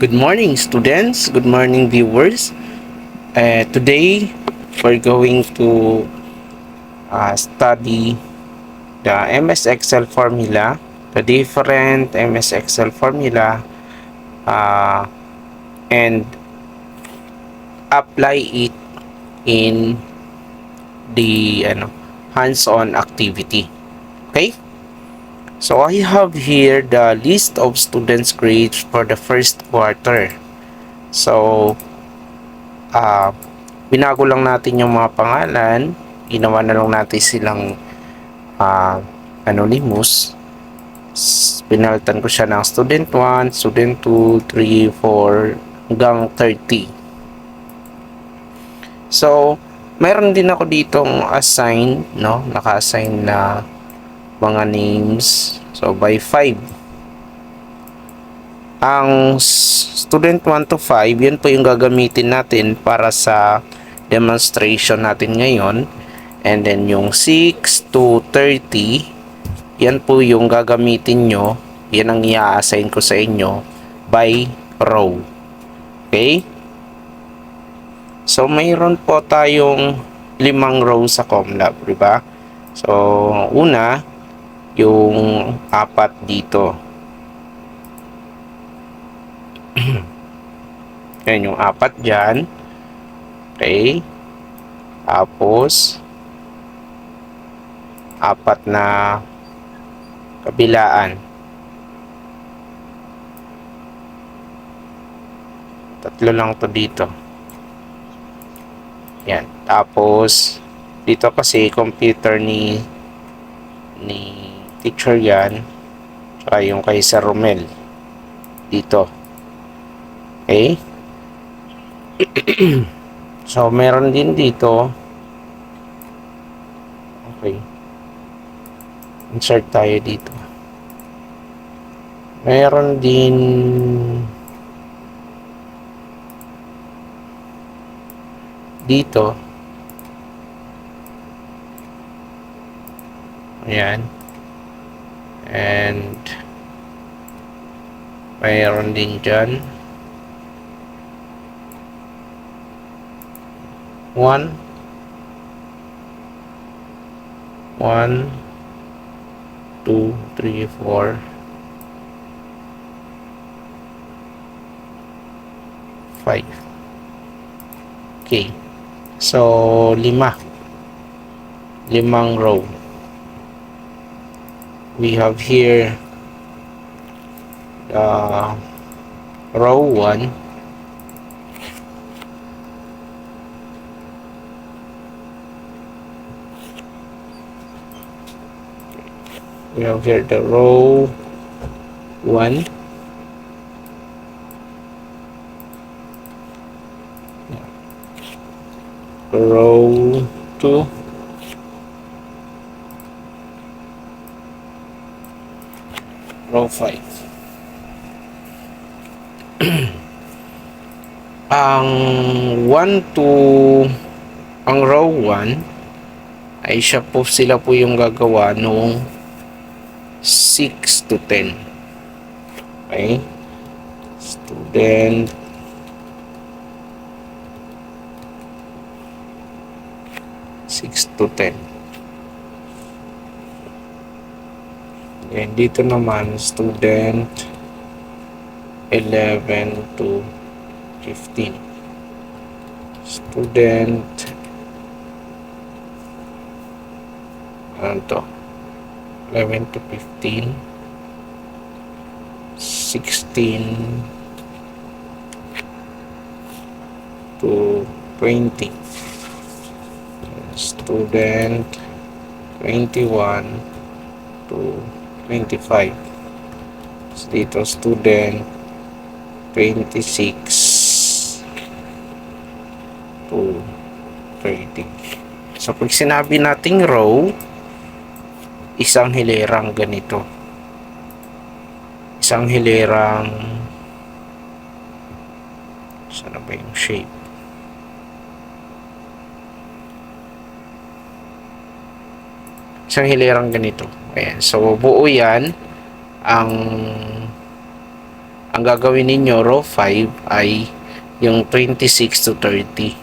Good morning, students. Good morning, viewers. Today, we're going to study the MS Excel formula, the different MS Excel formula, uh, and apply it in the hands-on activity. Okay? So, I have here the list of students' grades for the first quarter. So, uh, binago lang natin yung mga pangalan, ginawa na lang natin silang anonymous. Pinalitan ko siya ng student 1, student 2, 3, 4 hanggang 30. So mayroon din ako ditong assign, no, naka-assign na mga names. So by 5, ang student 1 to 5, yun po yung gagamitin natin para sa demonstration natin ngayon. And then yung 6 to 30, yan po yung gagamitin nyo. Yan ang i-assign ko sa inyo by row. Okay? So mayroon po tayong 5 row sa COMLAB, di ba? So una, yung 4 dito. Yan yung 4 dyan. Okay? Tapos 4 na kabilaan. 3 lang to dito. Yan. Tapos dito kasi computer ni teacher yan. Tsaka yung kay Sir Romel dito. Okay? So meron din dito. Okay. Insert tayo dito. Meron din dito. Ayan. And mayroon din dyan. 1 2 3 4 5. Okay. So 5 row. We have here row 1, we have here the row 1, row 2, row 5. ang 1 to ang row 1 ay sila po yung gagawa nung 6 to 10. Okay? Student 6 to 10. And dito naman student 11 to 15. Student ano to? 11 to 15. 16 to 20. Student 21 to 25. So dito student 26 to 30. So pag sinabi nating row, isang hilerang ganito. Isang hilerang, saan ba yung shape? Isang hilerang ganito. Ayan. So buo yan ang ang gagawin ninyo row 5 ay yung 26 to 30.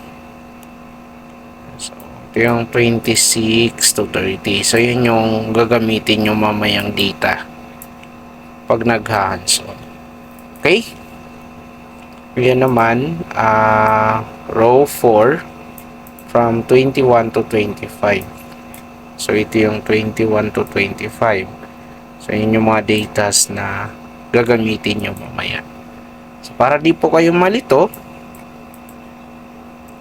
So, ito yung 26 to 30. So, yun yung gagamitin nyo mamayang data pag nag-hands-on. Okay? Yan naman, row 4 from 21 to 25. So, ito yung 21 to 25. So, yun yung mga datas na gagamitin nyo mamaya. So, para di po kayo malito,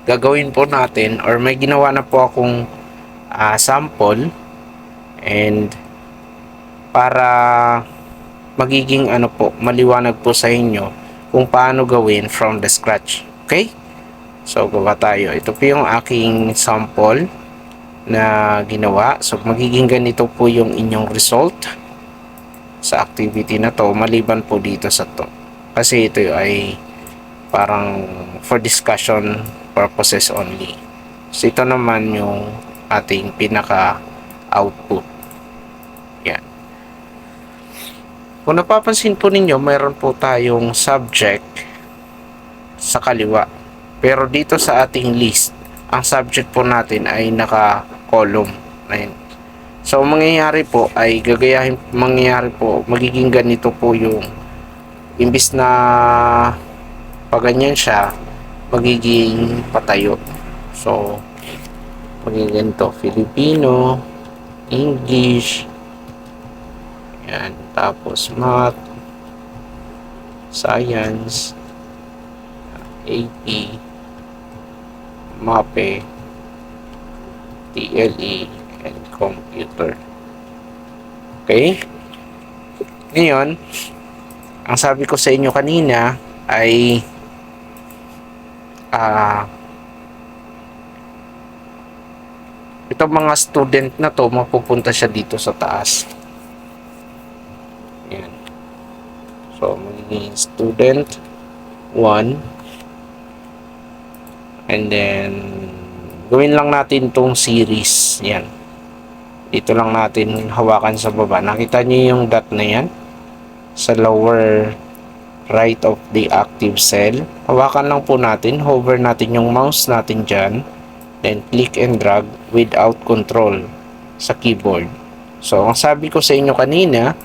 gagawin po natin, or may ginawa na po akong sample, and para magiging maliwanag po sa inyo kung paano gawin from the scratch. Okay? So, gawa tayo. Ito po yung aking sample na ginawa. So, magiging ganito po yung inyong result sa activity na to, maliban po dito sa to. Kasi ito ay parang for discussion purposes only. So, ito naman yung ating pinaka-output. Yan. Kung napapansin po ninyo, mayroon po tayong subject sa kaliwa. Pero dito sa ating list, ang subject po natin ay naka-column. Ayan. So, mangyayari po ay magiging ganito po yung imbis na paganyan siya, magiging patayo. So, magiging ganito, Filipino, English, yan, tapos math, science, AP, MAPE, TLE, and computer. Okay? Ngayon, ang sabi ko sa inyo kanina ay itong mga student na to, mapupunta siya dito sa taas. Yan. So, magiging student 1, and then gawin lang natin tong series. Yan. Dito lang natin hawakan sa baba. Nakita niyo yung dot na yan sa lower right of the active cell. Hawakan lang po natin, hover natin yung mouse natin dyan, then click and drag without control sa keyboard. So, ang sabi ko sa inyo kanina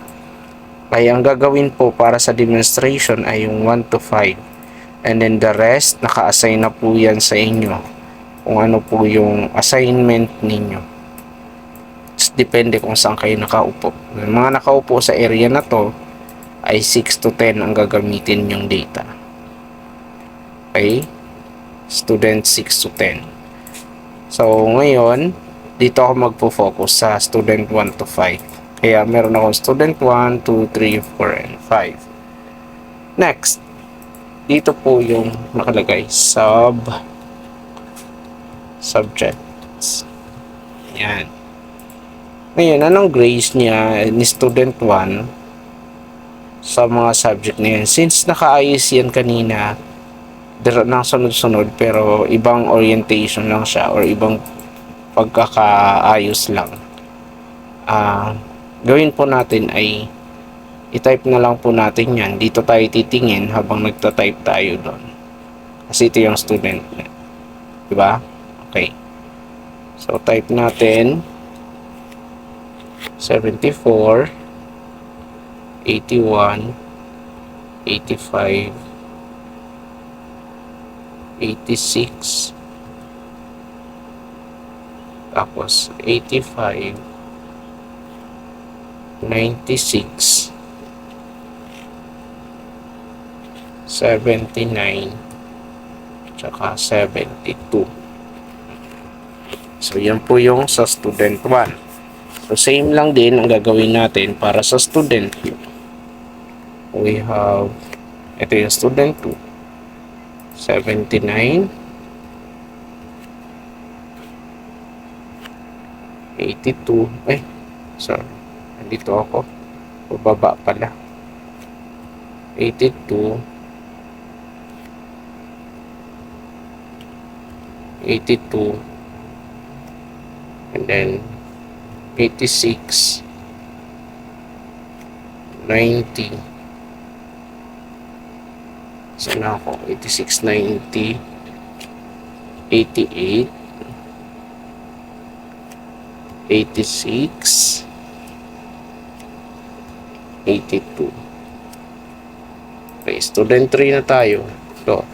ay ang gagawin po para sa demonstration ay yung 1 to 5, and then the rest naka-assign na po yan sa inyo kung ano po yung assignment ninyo. Depende kung saan kayo nakaupo. Yung mga nakaupo sa area na to ay 6 to 10 ang gagamitin yung data. Okay? Student 6 to 10. So, ngayon, dito ako magpo-focus sa student 1 to 5. Kaya meron akong student 1, 2, 3, 4, and 5. Next, dito po yung nakalagay, subjects. Yan. Ngayon, anong grades niya ni student 1 sa mga subject na yan? Since nakaayos yan kanina, ng sunod-sunod, pero ibang orientation lang siya or ibang pagkakaayos lang. Gawin po natin ay i-type na lang po natin yan. Dito tayo titingin habang nagta-type tayo doon. Kasi ito yung student. Diba? Okay. So, type natin 74, 81, 85, 86, tapos 85, 96, 79, tsaka 72. So, yan po yung sa student 1. So, same lang din ang gagawin natin para sa student 2. We have, ito yung student 2. 79, 82, sorry, nandito ako, bababa pala, 82, 82, and then 86, 90, Sana ako, 86, 90, 88, 86, 82. Okay, student 3 na tayo. So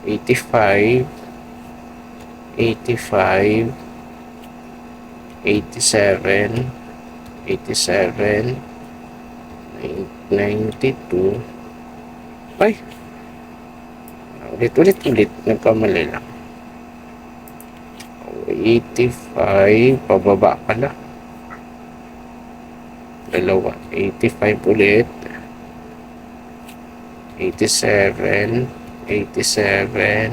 85, 85, 87, 87, 92. Ay, ulit, nagkamali lang. 85, pababa pala. Dalawa, 85 ulit. 87, 87,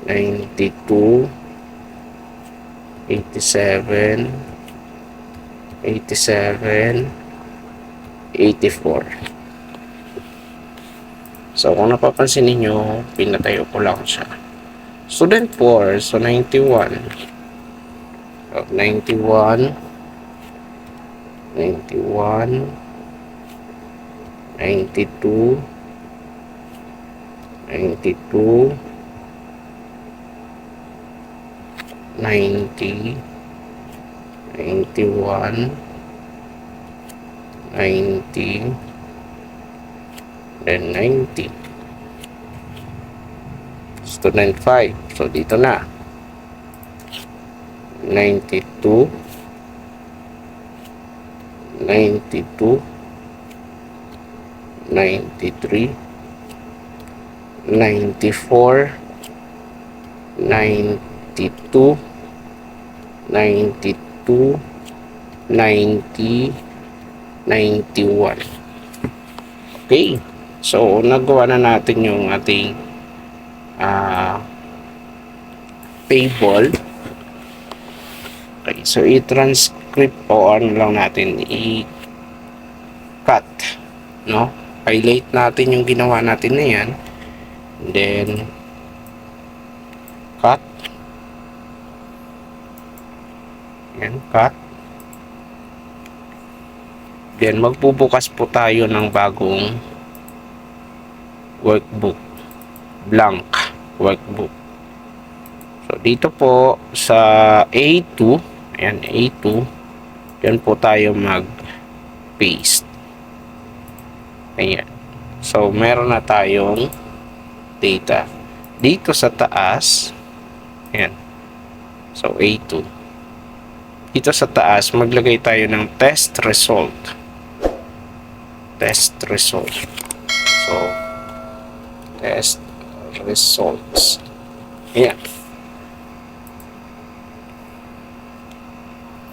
92, 87, 87, 84. So, kung napapansin ninyo, pinatayo ko lang siya. Student 4, so 91. So, 91, 91, 92, 92, 90, 91, 90, then 90. Student 5. So, dito na. 92, 92, 93, 94, 92, 92, 90, 91. Okay. So, nagawa na natin yung ating table. Okay. So, i-transcript o ano lang natin, i-cut. No? Highlight natin yung ginawa natin na yan. And then, cut. Yan, cut. Then, magbubukas po tayo ng bagong workbook. Blank workbook. So, dito po sa A2, ayan, A2, yan po tayo mag-paste. Ayan. So, meron na tayong data. Dito sa taas, ayan. So, A2. Dito sa taas, maglagay tayo ng test result. Test result. So, test results. Ayan.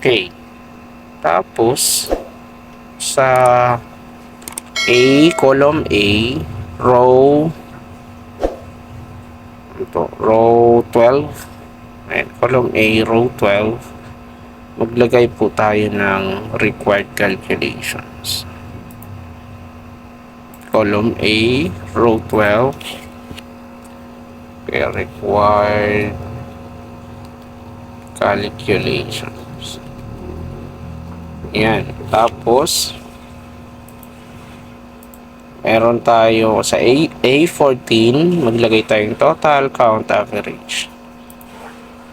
Okay. Tapos, sa A, column A, row, ito, row 12. Ayan, column A, row 12. Maglagay po tayo ng required calculations. Column A, row 12. Okay, required calculations. Yan. Tapos, meron tayo sa A14, maglagay tayong total, count, average.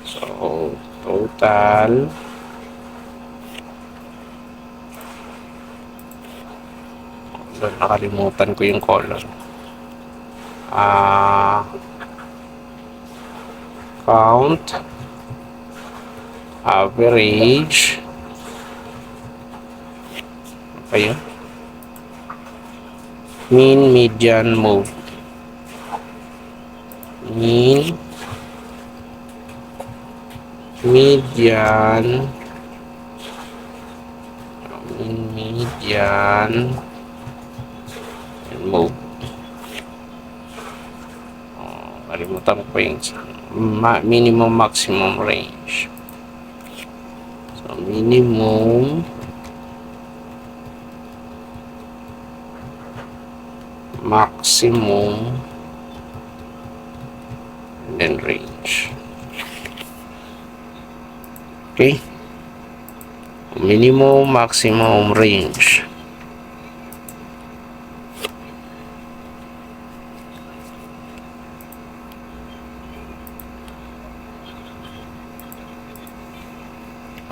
So, total, nakalimutan ko yung color. Count, average, okay, mean, median, mode. Mean, median, and mode. Kalimutan ko yung minimum, maximum range. So, minimum, maximum, and then range. Okay. Minimum, maximum, range.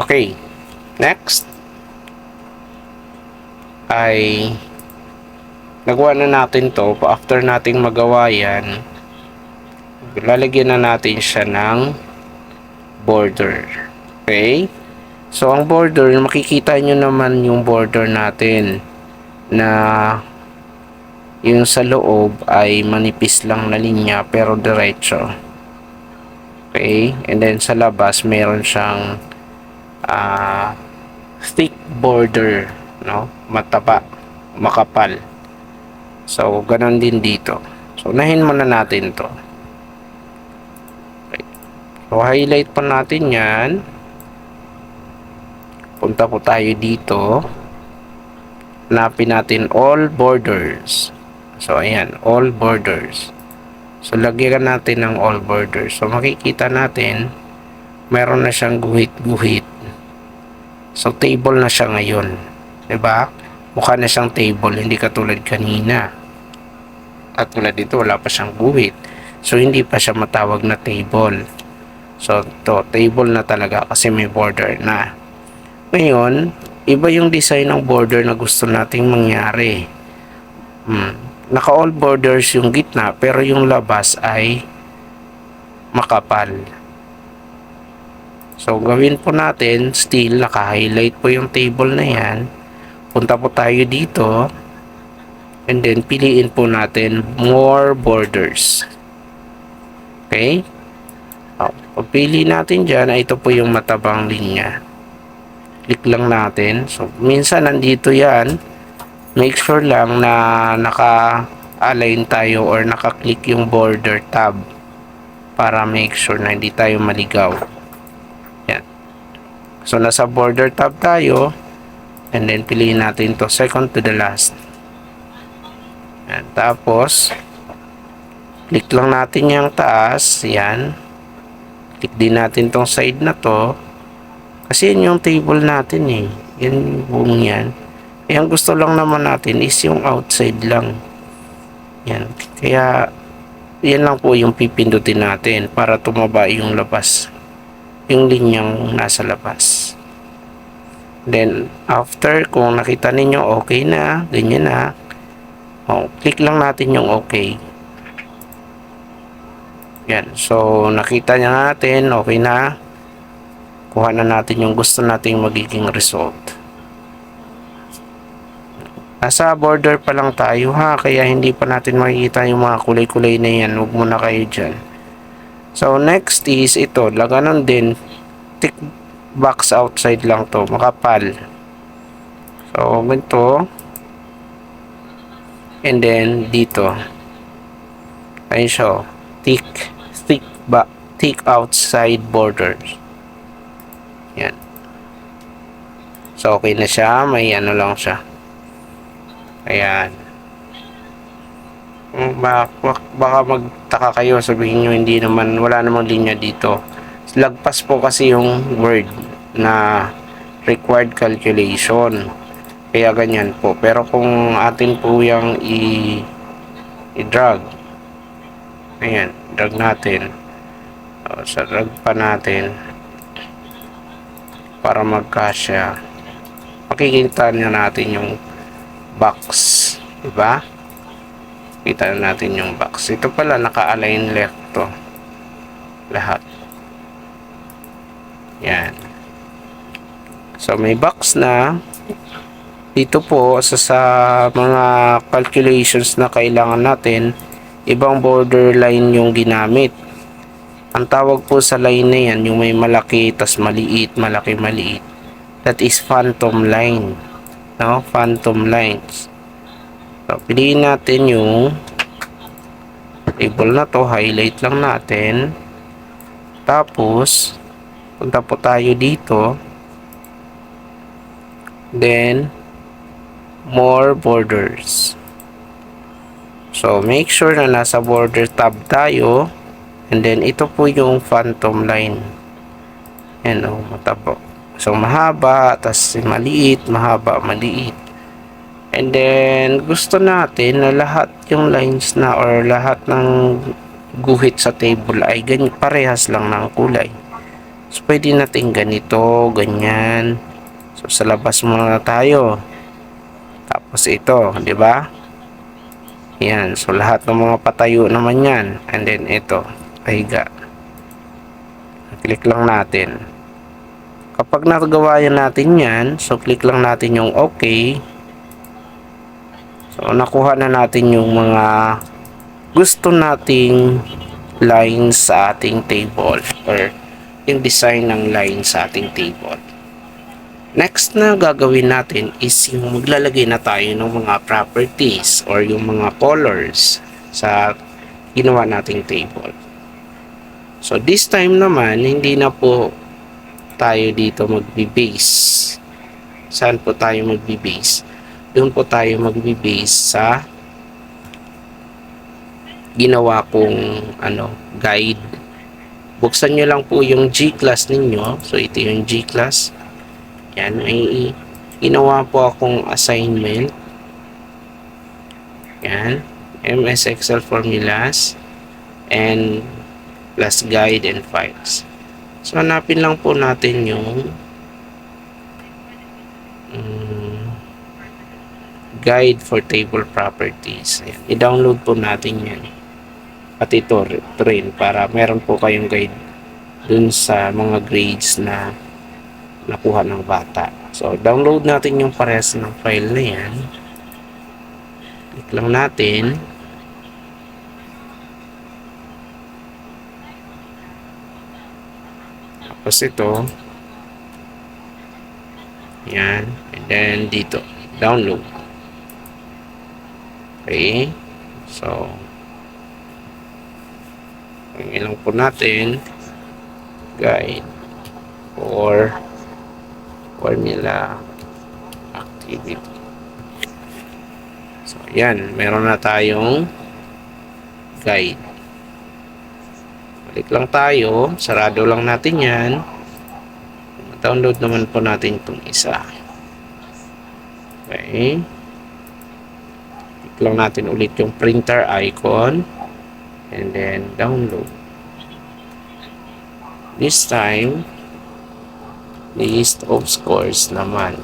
Okay. Next ay nagawa na natin to. After nating magawa yan, lalagyan na natin siya ng border. Okay? So, ang border, makikita nyo naman yung border natin na yung sa loob ay manipis lang na linya pero diretso. Okay? And then sa labas, meron siyang thick border, no? Mataba, makapal. So, ganun din dito. So, unahin muna natin to. Okay. So, highlight pa natin yan. Punta po tayo dito. Hanapin natin all borders. So, ayan, all borders. So, lagyan natin ng all borders. So, makikita natin, meron na siyang guhit-guhit. So, table na siya ngayon. 'Di ba? Mukha na siyang table, hindi katulad kanina. At tulad dito, wala pa siyang guhit. So, hindi pa siya matawag na table. So, to table na talaga kasi may border na. Ngayon, iba yung design ng border na gusto nating mangyari. Naka all borders yung gitna, pero yung labas ay makapal. So, gawin po natin, still, naka-highlight po yung table na yan. Punta po tayo dito. And then, piliin po natin more borders. Okay? Pagpili natin dyan, ito po yung matabang linya. Click lang natin. So, minsan nandito yan. Make sure lang na naka-align tayo or naka-click yung border tab para make sure na hindi tayo maligaw. Yan. So, nasa border tab tayo. And then, piliin natin to second to the last. Yan. Tapos, click lang natin yung taas. Yan. Click din natin tong side na to. Kasi yun yung table natin eh. Yan buong yan. Ang gusto lang naman natin is yung outside lang. Yan. Kaya, yan lang po yung pipindutin natin para tumaba yung labas. Yung linyang nasa labas. Then, after, kung nakita ninyo okay na, ganyan na, click lang natin yung okay. Yan. So, nakita niya natin, okay na. Kuha na natin yung gusto nating magiging result. Nasa border pa lang tayo ha, kaya hindi pa natin makikita yung mga kulay-kulay na yan. Huwag muna kayo dyan. So, next is ito. Laganon din. Tick box outside lang to. Makapal. So, ganito. And then, dito. Ayun siya. Thick outside borders. Yan. So, okay na siya. May ano lang siya. Ayan. Baka magtaka kayo, sabihin nyo hindi naman, wala namang linya dito. Lagpas po kasi yung word na required calculation. Kaya ganyan po. Pero kung atin po yung i-drag. Ayan, drag natin. Sa drag pa natin para magkasya. Makikita na natin yung box, diba? Kita na natin yung box. Ito pala naka-align left to. Lahat. Yan. So may box na. Dito po sa mga calculations na kailangan natin, ibang borderline yung ginamit. Ang tawag po sa line na yan, yung may malaki tas maliit, malaki, maliit. That is phantom line. No? Phantom lines. So, piliin natin yung table na to. Highlight lang natin. Tapos, punta po tayo dito. Then, more borders. So, make sure na nasa border tab tayo. And then, ito po yung phantom line. Yan o, matabo. So, mahaba, tas maliit, mahaba, maliit. And then, gusto natin na lahat yung lines na or lahat ng guhit sa table ay ganyan, parehas lang ng kulay. So, pwede natin ganito, ganyan. So, sa labas muna tayo. Tapos ito, di ba? Yan. So, lahat ng mga patayo naman yan. And then, ito, pahiga. Click lang natin. Kapag nagawa natin yan, so, click lang natin yung OK. So, nakuha na natin yung mga gusto nating lines sa ating table or yung design ng line sa ating table. Next na gagawin natin is yung maglalagay na tayo ng mga properties or yung mga colors sa ginawa nating table. So this time naman, hindi na po tayo dito magbe-base. Saan po tayo magbe-base? Doon po tayo magbe-base sa ginawa kong guide. Buksan nyo lang po yung G-class ninyo. So ito yung G-class. Yan, may ginawa po akong assignment. Yan, MS Excel formulas and plus guide and files. So hanapin lang po natin yung guide for table properties. Ayan, i-download po natin yan. At ito rin para meron po kayong guide dun sa mga grades na nakuha ng bata. So, download natin yung parehas ng file na yan. Click lang natin. Tapos ito. Yan. And then dito. Download. Okay. So, ang ilang po natin guide for formula activity. So, yan. Meron na tayong guide. Balik lang tayo. Sarado lang natin yan. Download naman po natin itong isa. Okay. Click lang natin ulit yung printer icon. And then, download. This time, list of scores naman.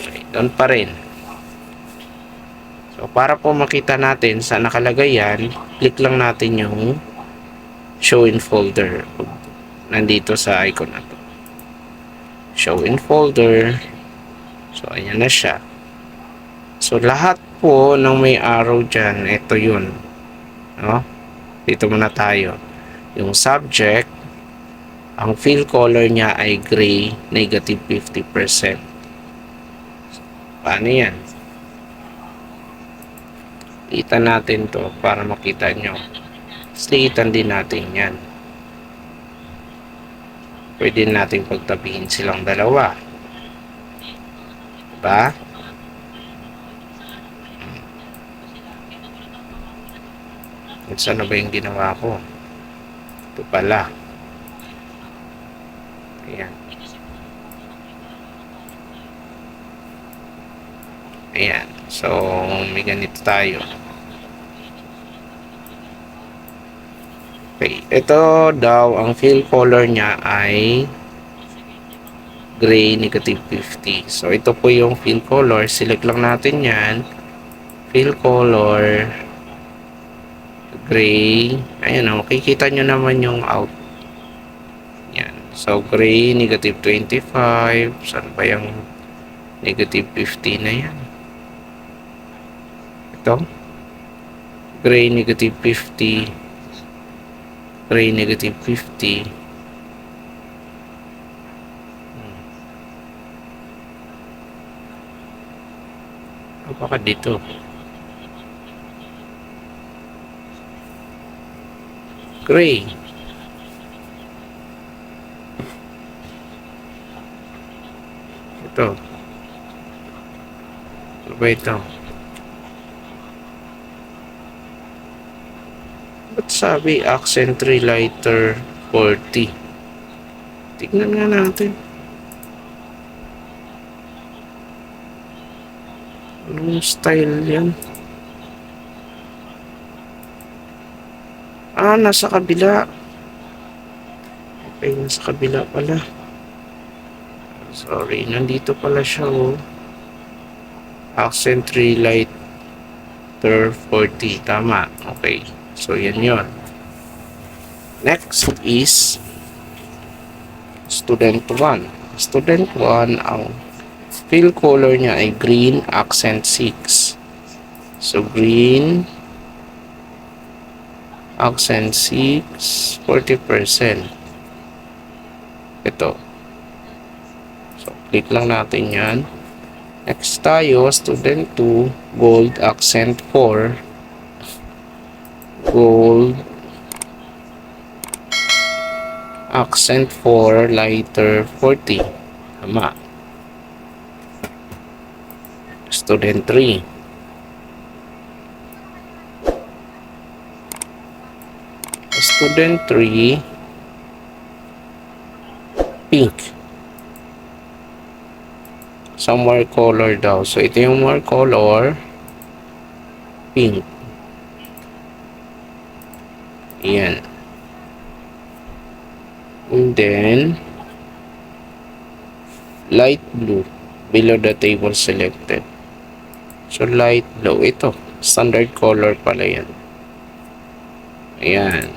Okay, doon pa rin. So, para po makita natin sa nakalagay yan, click lang natin yung show in folder. Nandito sa icon na to. Show in folder. So, ayan na siya. So, lahat po ng may arrow dyan, ito yun. No? Dito muna tayo. Yung subject, ang fill color niya ay gray, negative 50%. Paano yan? Litan natin to para makita nyo. Litan din natin yan. Pwede natin pagtabihin silang dalawa. Diba? Saan na ba yung ginawa ko? Ito pala. Ayan. Ayan. So, may ganito tayo. Okay. Ito daw, ang fill color niya ay gray, negative 50. So, ito po yung fill color. Select lang natin yan. Fill color gray. Ayan o. Makikita nyo naman yung out. Yan. So, gray, negative 25. Saan ba yung negative 50 na yan? Ito. Gray, negative 50. Gray, negative 50. Baka dito. Gray. Ito. Ano ba ito? Ba't sabi accent lighter 40? Tignan nga natin. Anong style yan? Ah, nasa kabila. Ay, nasa kabila pala. Sorry, nandito pala siya, oh. Accent 3 lighter 40. Tama. Okay. So, yan yun. Next is student 1. Student 1, ang fill color niya ay green accent 6. So, green accent 6, 40%. Ito. So, click lang natin yan. Next tayo, student 2, gold accent 4. Gold accent 4, lighter 40. Tama. Student 3. Student 3, pink. Some more color daw. So, ito yung more color. Pink. Ayan. And then, light blue. Below the table selected. So, light blue. Ito. Standard color pala yan. Ayan.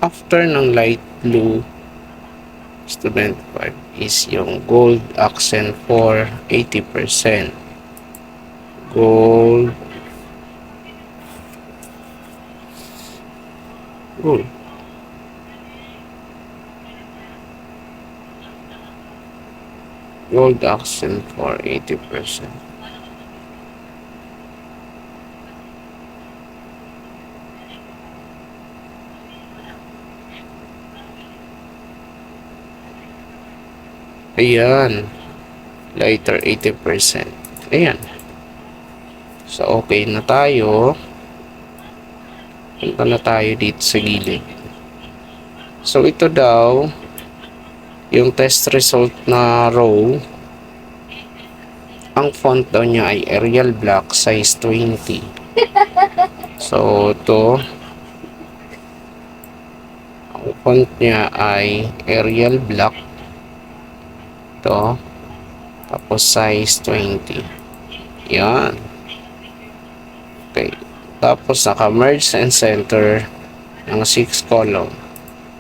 After ng light blue, student 5 is yung gold accent for 80%. Gold. Gold. Gold accent for 80%. Ayan. Lighter 80%. Ayan. So, okay na tayo. Punta na tayo dito sa gilid. So, ito daw, yung test result na row, ang font daw niya ay Arial Black, size 20. So, ito, ang font niya ay Arial Black. Ito, tapos size 20. Yan. Okay. Tapos, naka-merge and center ng 6 column.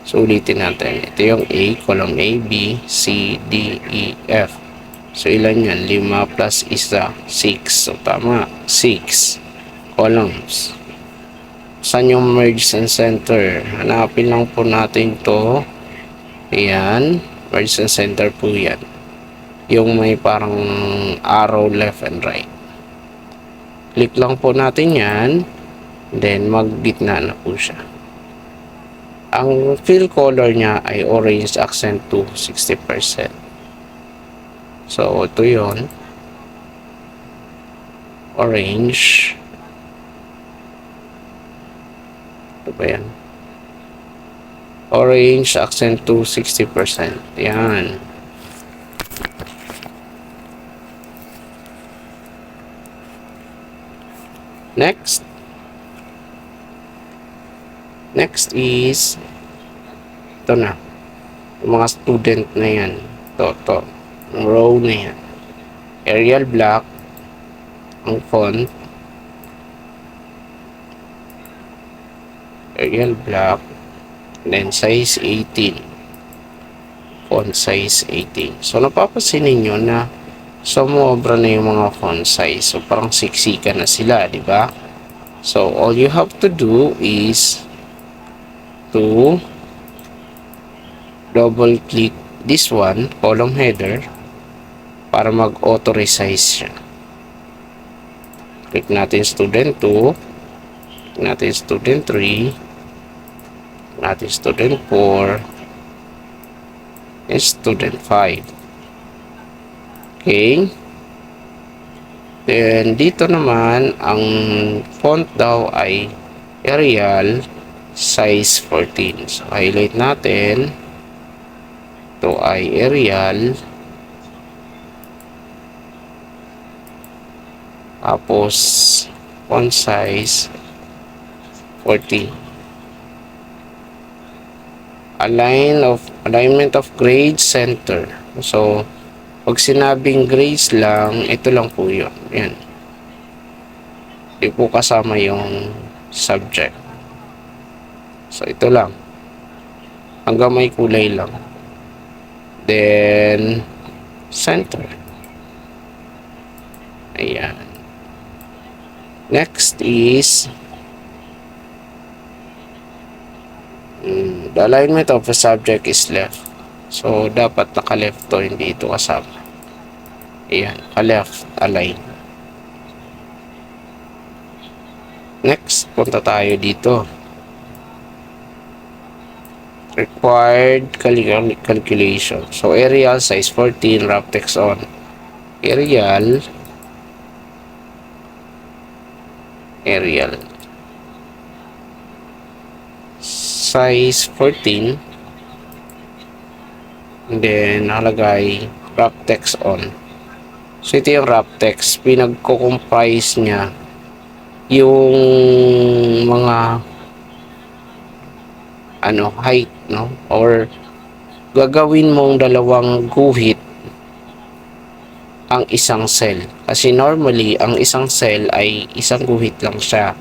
So, ulitin natin. Ito yung A, column A, B, C, D, E, F. So, ilan yan? 5 plus 1, 6. So, tama. 6 columns. Saan yung merge and center? Hanapin lang po natin to. Ayan. Merge and center po yan. Yung may parang arrow left and right. Click lang po natin yan. Then, mag-gitna na po siya. Ang fill color niya ay orange accent to 60%. So, ito yun. Orange. Ito ba yan? Orange accent to 60%. Yan. Next. Next is ito na. Yung mga student na yan. Ito. Row na yan. Arial Black ang font. Arial Black. Then size 18. Font size 18. So napapansin niyo na sumobra na yung mga font size. So parang siksika na sila, di ba? So all you have to do is to double click this one, column header, para mag-auto resize siya. Click natin student 2, click natin student 3, click natin student 4, and student 5. Okay. Then dito naman ang font daw ay Arial size 14. So, highlight natin. Ito ay Arial. Tapos, font size 14. alignment of grade center. So, pag sinabing grades lang, ito lang po yun. Yan. Di po kasama yung subject. So, ito lang. Hanggang may kulay lang. Then, center. Ayan. Next is the alignment of the subject is left. So, dapat naka-left to, hindi ito kasama. Ayan, ka-left align. Next, punta tayo dito. Required calculation. So, Arial size 14, wrap text on. Arial size 14, and then nakalagay wrap text on. So ito yung wrap text, pinagko-comprise niya yung mga height, no, or gagawin mong dalawang guhit ang isang cell. Kasi normally, ang isang cell ay isang guhit lang siya.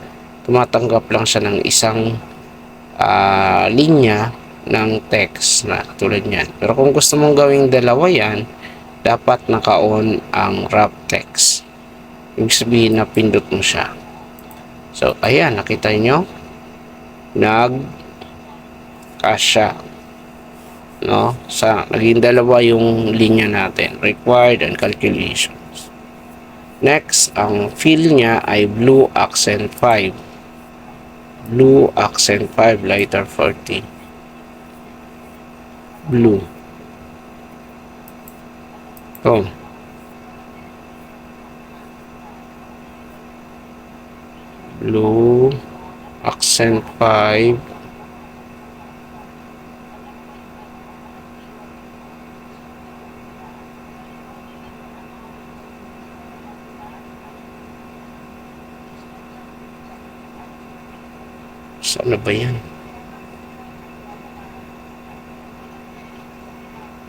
Tumatanggap lang siya ng isang linya ng text na tulad niyan. Pero kung gusto mong gawing dalawa yan, dapat naka-on ang wrap text. Ibig sabihin na pindot mo siya. So, ayan, nakita nyo? Nag-kasya. No? Naging dalawa yung linya natin. Required and calculations. Next, ang fill niya ay blue accent 5. Blue accent 5, lighter 40. Blue. Oh. Blue accent 5. Saan na ba yan?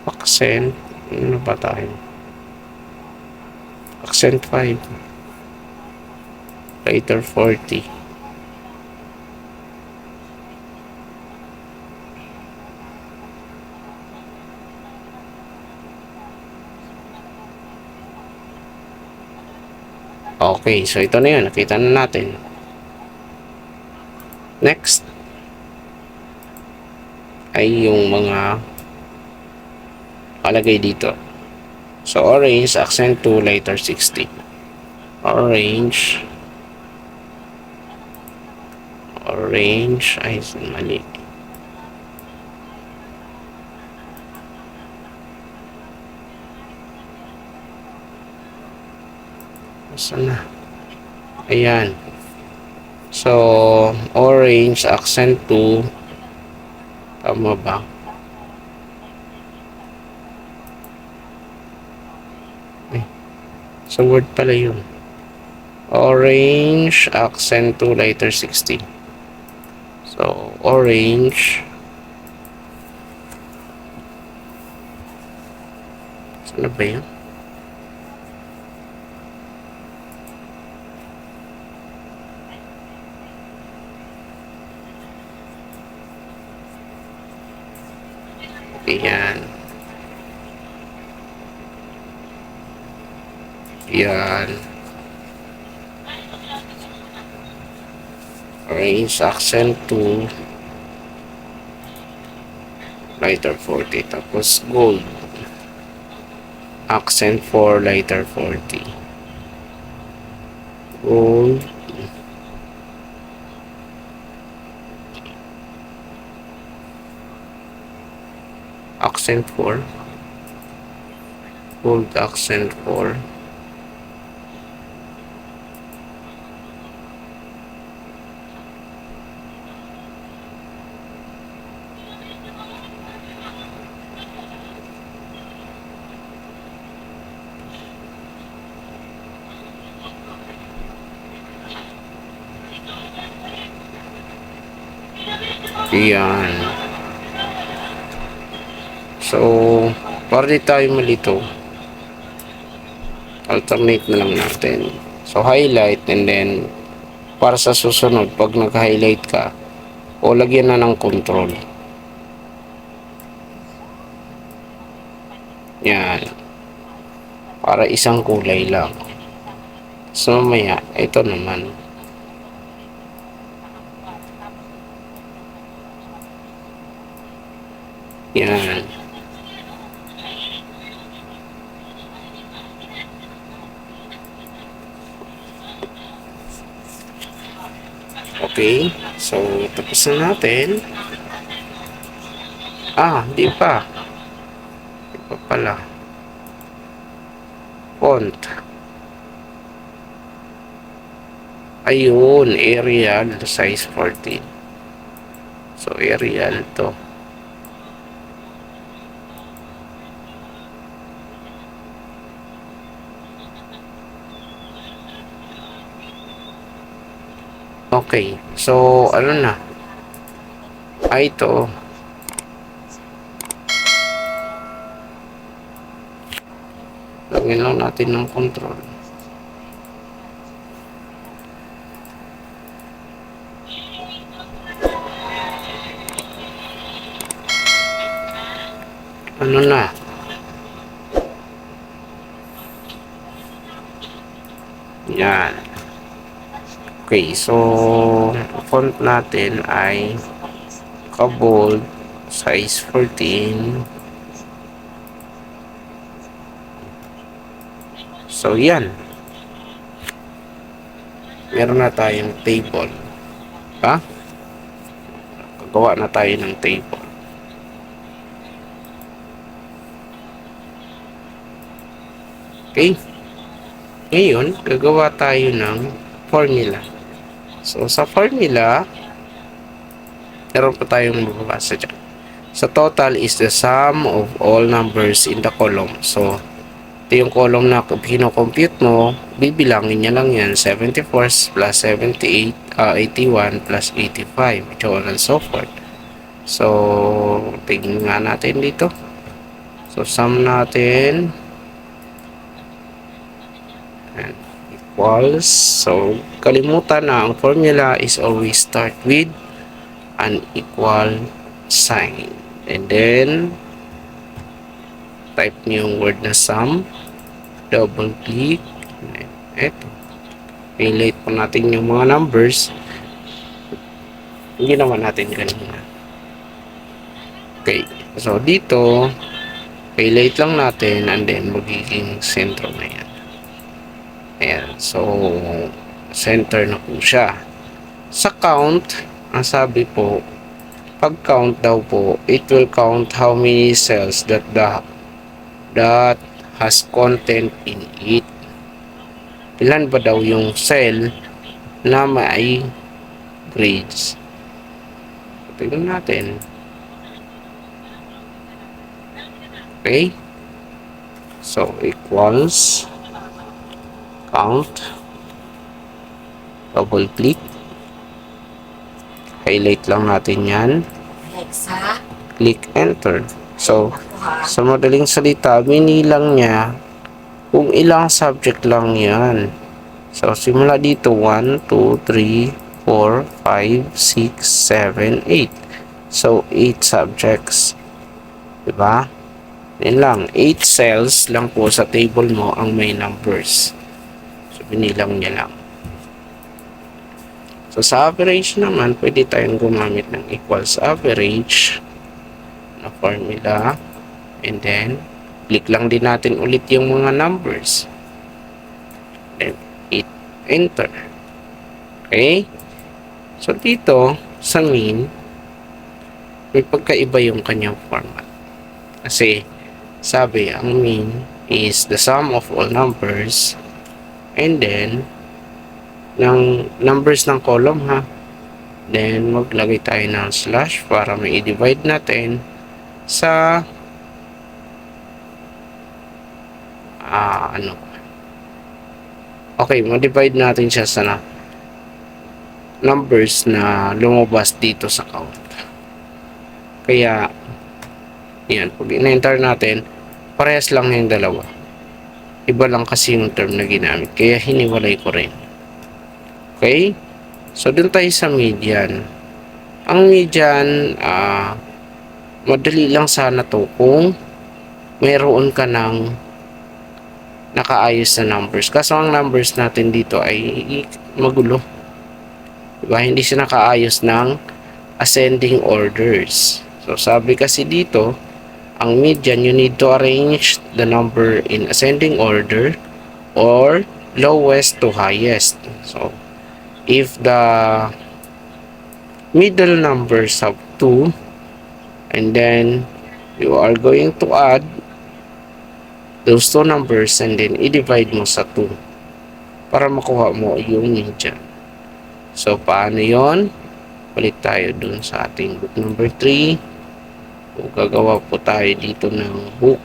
Accent. Ano ba tayo? Accent 5. Later 40. Okay, so ito na yun. Nakita na natin. Next ay yung mga kalagay dito. So, orange, accent 2, lighter 60. Orange, ay mali. Saan na? Ayan. So, orange, accent 2. Tama ba? Sa word pala yun. Orange, accent 2, lighter 60. So, orange. Saan na ba yun? Ayan. Ayan. Orange, accent 2, lighter 40. Tapos gold, accent 4, lighter 40. Gold, accent 4. Gold, accent 4. Ayan. So, para di tayo malito, alternate na lang natin. So, highlight and then para sa susunod, pag nag-highlight ka, o lagyan na ng control. Yan. Para isang kulay lang. So, mamaya, ito naman. Yan. Okay. So, tapos na natin. Di pa. Di pa pala. Font. Ayun, Arial, size 14. So, Arial to. Okay. So, ano na? Ito. Lagyan lang natin ng control. Ano na? Yan. Okay, so font natin ay bold, size 14. So, yan. Meron na tayong table. Gagawa na tayo ng table. Okay. Ngayon, gagawa tayo ng formula. So, sa formula, meron pa tayong mababasa dyan. So, total is the sum of all numbers in the column. So, ito yung column na kino-compute mo, bibilangin niya lang yan, 74 plus 78, 81 plus 85, so on and so forth. So, tingnan nga natin dito. So, sum natin and equals. So, kalimutan na ang formula is always start with an equal sign. And then, type niyo yung word na sum, double click, eto, highlight po natin yung mga numbers, hindi naman natin kanina. Okay, so dito highlight lang natin and then magiging center na yan. Ayan, so center na po siya. Sa count, ang sabi po, pag count daw po, it will count how many cells that has content in it. Ilan ba daw yung cell na may grades? Tingnan natin. Okay. So, equals count, double click, highlight lang natin yan, click enter. So, sa madaling salita, binilang niya kung ilang subject lang yan. So, simula dito, 1, 2, 3, 4, 5, 6, 7, 8. So, 8 subjects. Diba? Yan lang. 8 cells lang po sa table mo ang may numbers. So, binilang niya lang. So, sa average naman, pwede tayong gumamit ng equals average na formula. And then, click lang din natin ulit yung mga numbers. Then, hit enter. Okay? So, dito, sa mean, may pagkaiba yung kanyang format. Kasi, sabi, ang mean is the sum of all numbers and then, ng numbers ng column ha. Then, maglagay tayo ng slash para may i-divide natin sa okay, ma-divide natin siya sa numbers na lumabas dito sa count. Kaya, Yan, pag in-enter natin, parehas lang yung dalawa. Iba lang kasi yung term na ginamit, kaya hiniwalay ko rin. Okay? So, dun tayo sa median. Ang median, madali lang sana to kung mayroon ka ng nakaayos na numbers. Kaso ang numbers natin dito ay magulo. Diba? Hindi siya nakaayos ng ascending orders. So, sabi kasi dito, ang median, you need to arrange the number in ascending order or lowest to highest. So, if the middle numbers have 2, and then you are going to add those two numbers and then i-divide mo sa 2 para makuha mo yung median. So, paano yon? Balik tayo dun sa ating book number 3. O, gagawa po tayo dito ng book.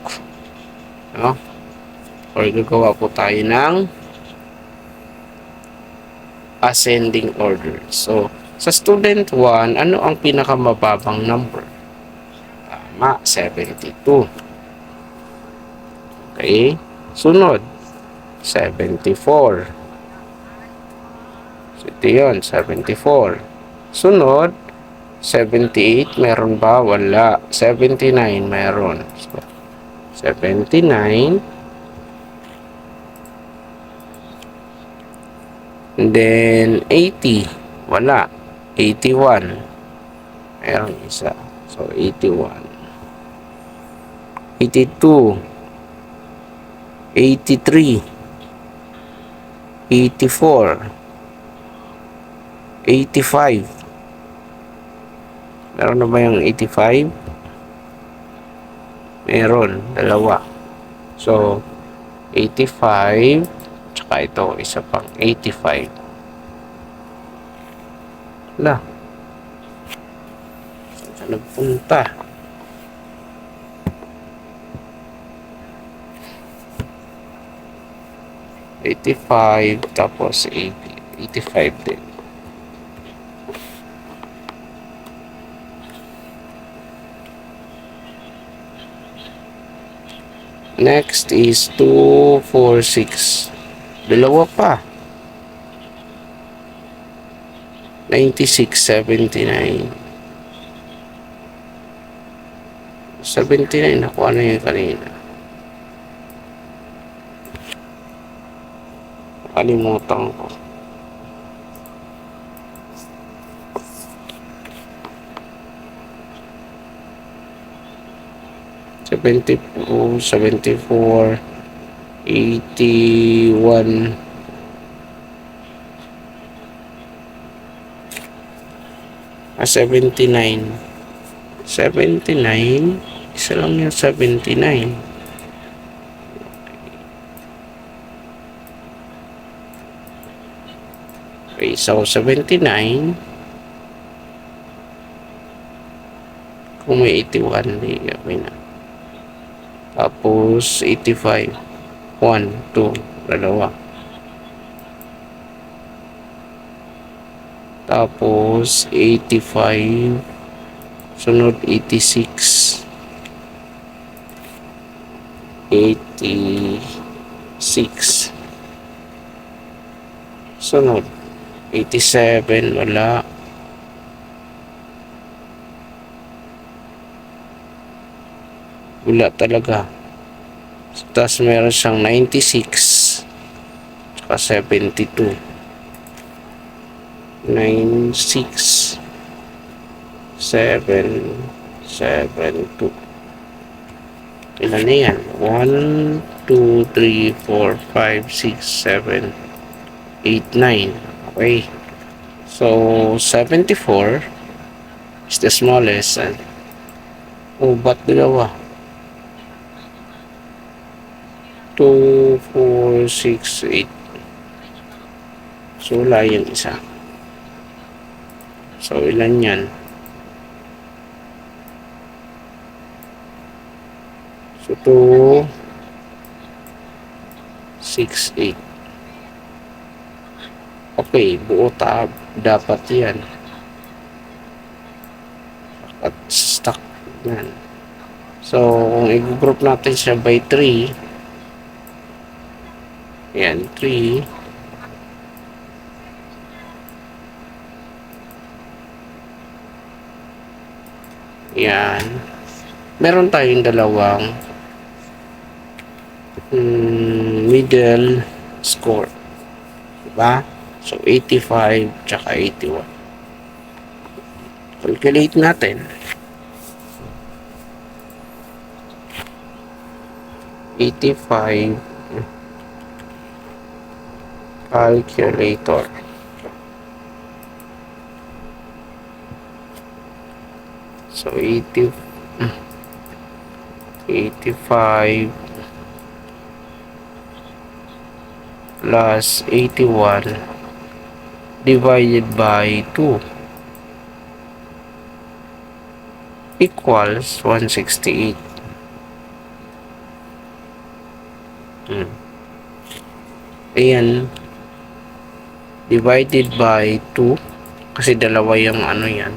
No? Or gagawa po tayo ng ascending order. So, sa student 1, ano ang pinakamababang number? Tama, 72. Okay? Sunod, 74. So, ito yun, 74. Sunod, 78, meron ba? Wala. 79, meron. So, 79. And then, 80. Wala. 81. Meron isa. So, 81. 82. 83. 84. 85. Meron na ba yung 85? Meron. Dalawa. So, 85. Tsaka ito, isa pang 85. Wala. Saan nagpunta? ₱85 tapos 80. 85 din. Next is 246. Dalawa pa. 96, 79. 79, nakuha na yun kanina. Kalimutan ko. ₱74, 74, 81. ₱79. 79. Isa lang yung 79. Okay, so 79. Kung may 81, di okay na. Tapos 85. 1, 2, dalawa. Tapos 85. Sunod 86. 86. Sunod 87, wala. Wala talaga. Tapos meron siyang 96 tsaka 72. 96 772. Ilan na yan? 1, 2, 3, 4, 5, 6, 7, 8, 9. Okay. So, 74 is the smallest. Oh, ba't dalawa? 2, 4, 6, 8. So, wala yung isa. So, ilan yan? So, 2, 6, 8. Okay, buo dapat yan. At stuck yan. So, kung i-group natin siya by 3, yan, 3, yan, meron tayong dalawang middle score, diba? So, 85 tsaka 81. Calculate natin. 85 calculator. So 85 plus 81 divided by 2 equals 168. Ayan, divided by 2 kasi dalawa yung ano yan,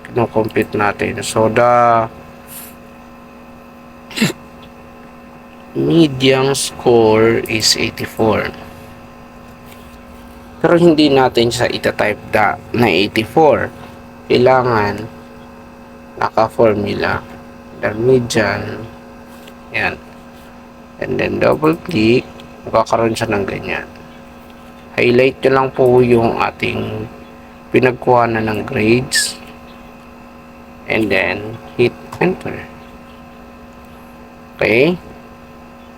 kino-compute natin. So the median score is 84, pero hindi natin siya ita-type na 84. Kailangan naka-formula the median, yan, and then double click, magkakaroon siya ng ganyan. Highlight nyo lang po yung ating pinagkuha na ng grades and then hit enter. Okay,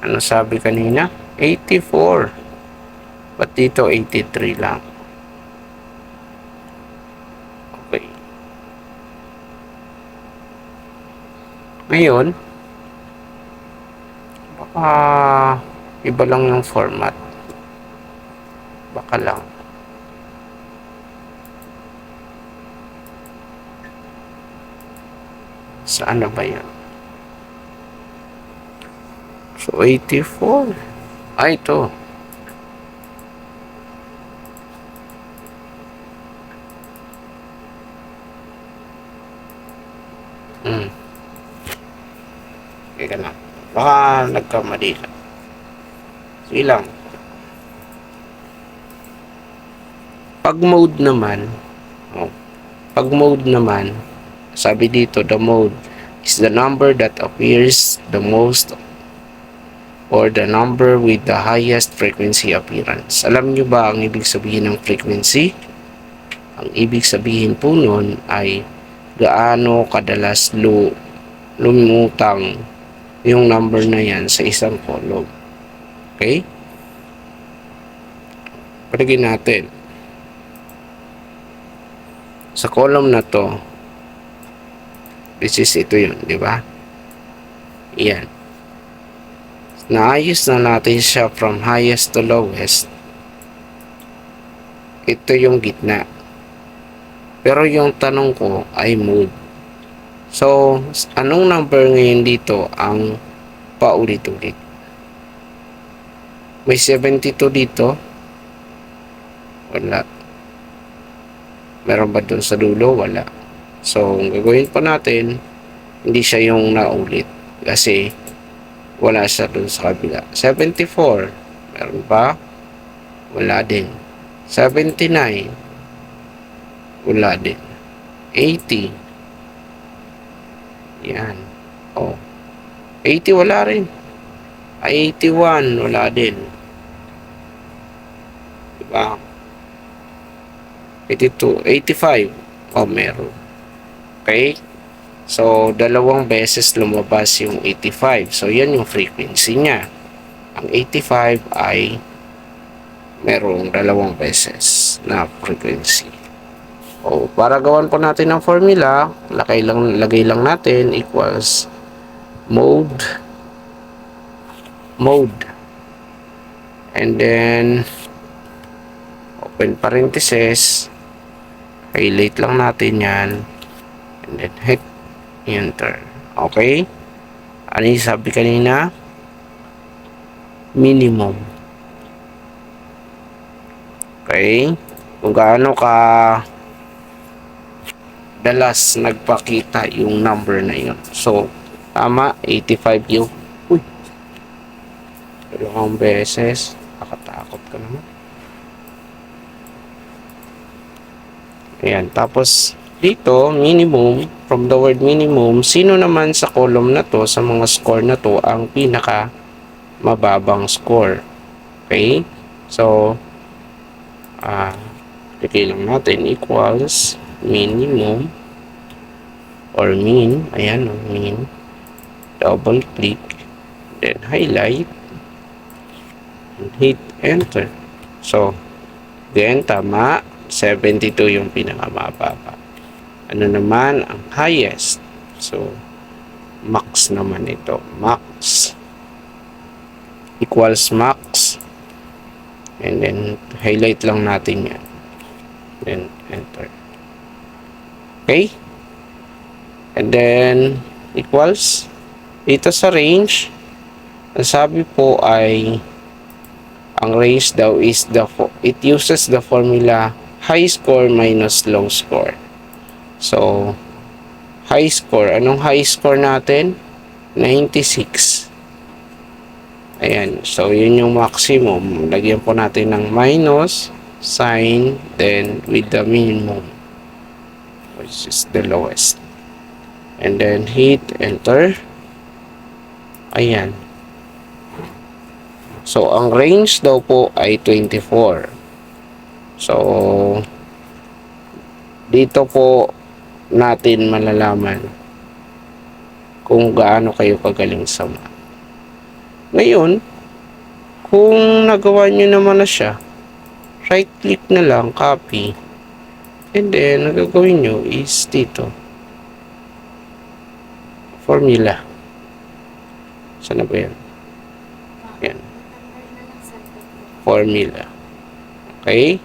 ano sabi kanina? 84, but dito 83 lang. Okay, ngayon baka iba lang yung format, baka lang. Saan na ba yan? So 84, ito. Teka na, baka nagkamali lang. Sige lang. Pag mode naman, sabi dito, the mode is the number that appears the most or the number with the highest frequency appearance. Alam nyo ba ang ibig sabihin ng frequency? Ang ibig sabihin po nun ay gaano kadalas lumutang yung number na yan sa isang column. Okay? Palagay natin. Sa column na to, which is ito yun, di ba? Yan. Naayos na natin siya from highest to lowest. Ito yung gitna. Pero yung tanong ko ay mode. So, anong number ngayon dito ang paulit-ulit? May 72 dito? Wala. Meron ba dun sa dulo? Wala. So, ang gagawin pa natin, hindi siya yung naulit. Kasi, wala siya dun sa kabila. 74. Meron ba? Wala din. 79. Wala din. 80. Yan. Oh. 80 wala rin. 81 wala din. Diba? 82, 85. Oh, meron. Okay? So, dalawang beses lumabas yung 85. So, yan yung frequency niya. Ang 85 ay merong dalawang beses na frequency. O, para gawan po natin ng formula, lagay lang natin equals mode, and then open parenthesis, highlight lang natin yan, and then hit enter. Okay? Ano yung sabi kanina? Minimum. Okay? Kung gaano dalas nagpakita yung number na yun. So, tama, 85 yung, uy, dalawang beses, nakatakot ka naman. Ayan, tapos, dito, minimum, from the word minimum, sino naman sa column na to, sa mga score na to, ang pinaka mababang score. Okay? So, click lang natin, equals, minimum, or mean, ayan, mean, double click, then highlight, and hit enter. So, then, tama, 72 yung pinakamababa. Ano naman ang highest? So, max naman ito. Max equals max. And then, highlight lang natin yan. Then, enter. Okay? And then, equals. Dito sa range, ang sabi po ay, ang range daw is it uses the formula high score minus low score. So, high score. Anong high score natin? 96. Ayan. So, yun yung maximum. Lagyan po natin ng minus sign, then with the minimum, which is the lowest. And then, hit enter. Ayan. So, ang range daw po ay 24. So, dito po natin malalaman kung gaano kayo kagaling sa math. Ngayon, kung nagawa nyo naman na siya, right click na lang, copy, and then, ang gagawin nyo is dito, formula. Saan na ba yan? Yan. Formula. Okay?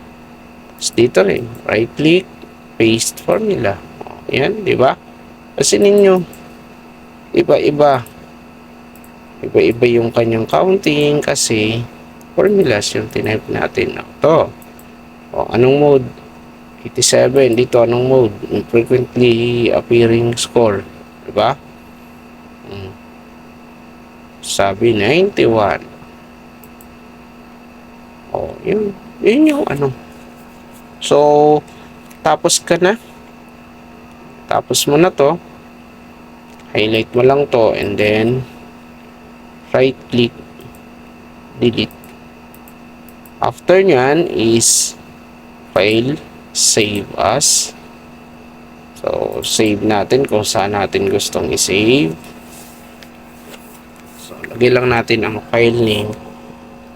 Tapos dito rin, right click, paste formula. Yan, di ba? Kasi ninyo, iba-iba yung kanyang counting kasi formulas yung tinype natin. Ito. O, anong mode? 87. Dito, anong mode? Frequently appearing score. Di ba? Sabi 91. O, yun yung ano. So, tapos ka na. Tapos mo na to. Highlight mo lang to and then right click, delete. After nyan is file, save as. So, save natin kung saan natin gustong i-save. So, lagay lang natin ang file name.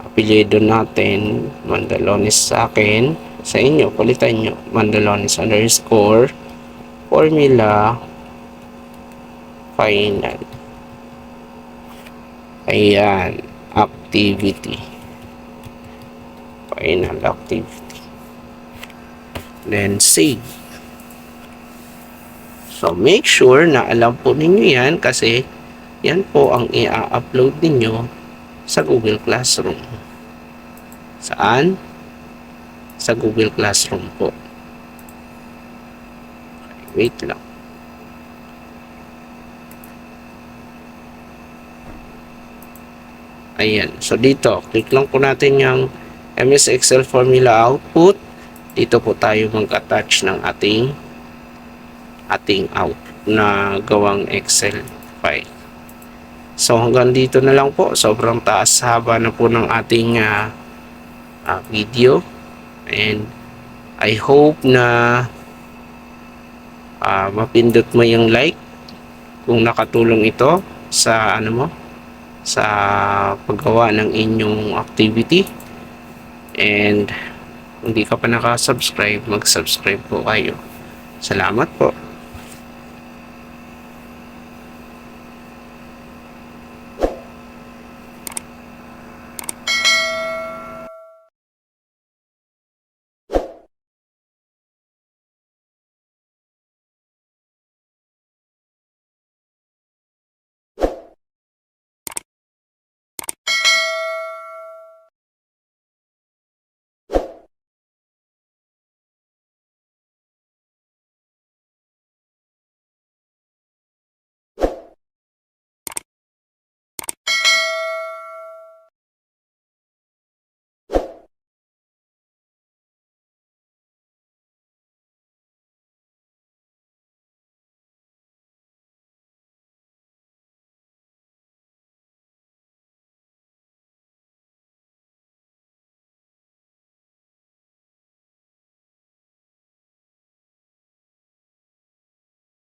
Apelyido natin, Mandalones sa akin. Sa inyo, palitan nyo. Mandalones _ formula final. Ayan, activity. Final activity. Then, save. So, make sure na alam po ninyo yan kasi yan po ang i-upload ninyo sa Google Classroom. Saan? Sa Google Classroom po. Okay, wait lang. Ayan. So, dito, click lang po natin yung MS Excel formula output. Dito po tayo mag-attach ng ating out na gawang Excel file. So, hanggang dito na lang po. Sobrang taas haba na po ng ating video. And I hope na mapindot mo yung like kung nakatulong ito sa sa paggawa ng inyong activity. And kung di ka pa nakasubscribe, mag-subscribe po kayo. Salamat po.